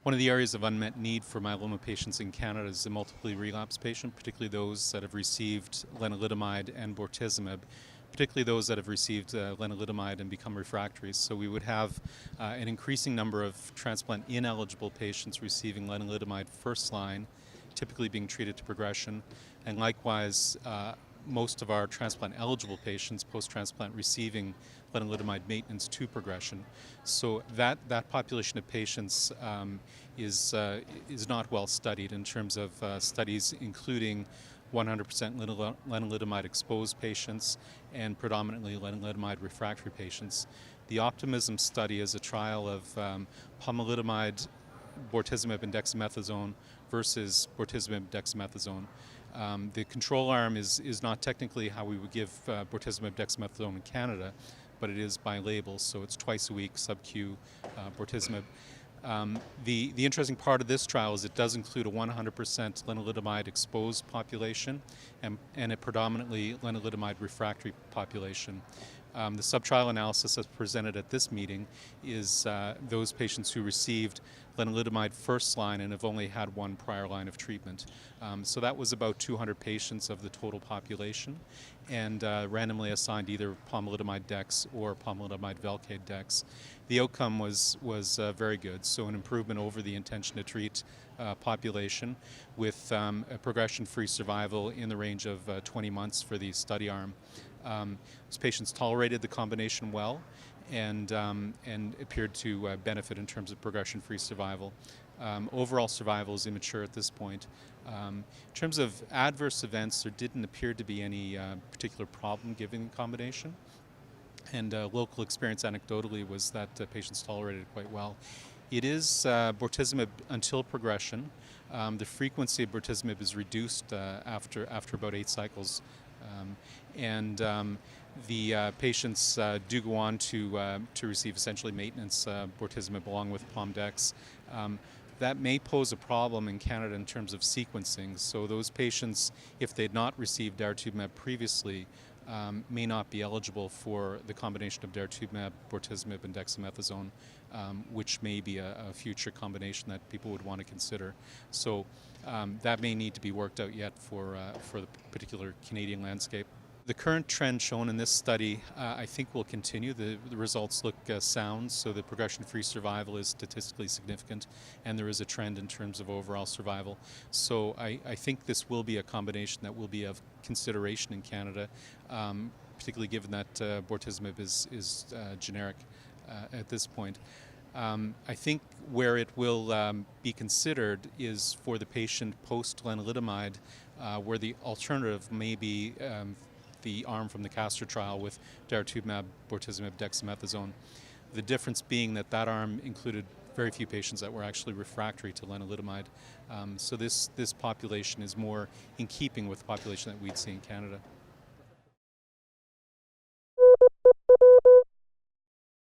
One of the areas of unmet need for myeloma patients in Canada is the multiply relapsed patient, particularly those that have received lenalidomide and bortezomib, particularly those that have received lenalidomide and become refractory. So we would have an increasing number of transplant-ineligible patients receiving lenalidomide first line, typically being treated to progression, and likewise most of our transplant-eligible patients post-transplant receiving lenalidomide maintenance to progression. So that population of patients is not well studied in terms of studies including 100% lenalidomide exposed patients and predominantly lenalidomide refractory patients. The OPTIMISMM study is a trial of pomalidomide, bortezomib and dexamethasone versus bortezomib dexamethasone. The control arm is not technically how we would give bortezomib dexamethasone in Canada, but it is by label, so it's twice a week sub-Q bortezomib. The interesting part of this trial is it does include a 100% lenalidomide exposed population and a predominantly lenalidomide refractory population. The subtrial analysis that's presented at this meeting is those patients who received lenalidomide first line and have only had one prior line of treatment. So that was about 200 patients of the total population, and randomly assigned either pomalidomide dex or pomalidomide Velcade dex. The outcome was very good, so an improvement over the intention to treat population with a progression-free survival in the range of 20 months for the study arm. Those patients tolerated the combination well and appeared to benefit in terms of progression-free survival. Overall survival is immature at this point. In terms of adverse events, there didn't appear to be any particular problem given the combination. And local experience anecdotally was that patients tolerated it quite well. It is bortezomib until progression. The frequency of bortezomib is reduced after about 8 cycles. The patients do go on to receive essentially maintenance bortezomib along with PomDex. That may pose a problem in Canada in terms of sequencing. So those patients, if they had not received daratumumab previously, may not be eligible for the combination of daratumumab, bortezomib, and dexamethasone, which may be a future combination that people would want to consider. So that may need to be worked out yet for the particular Canadian landscape. The current trend shown in this study, I think, will continue. The results look sound, so the progression-free survival is statistically significant, and there is a trend in terms of overall survival. So I think this will be a combination that will be of consideration in Canada, particularly given that bortezomib is generic at this point. I think where it will be considered is for the patient post-lenalidomide, where the alternative may be the arm from the CASTOR trial with daratumumab, bortezomib, dexamethasone. The difference being that that arm included very few patients that were actually refractory to lenalidomide. So this population is more in keeping with the population that we'd see in Canada.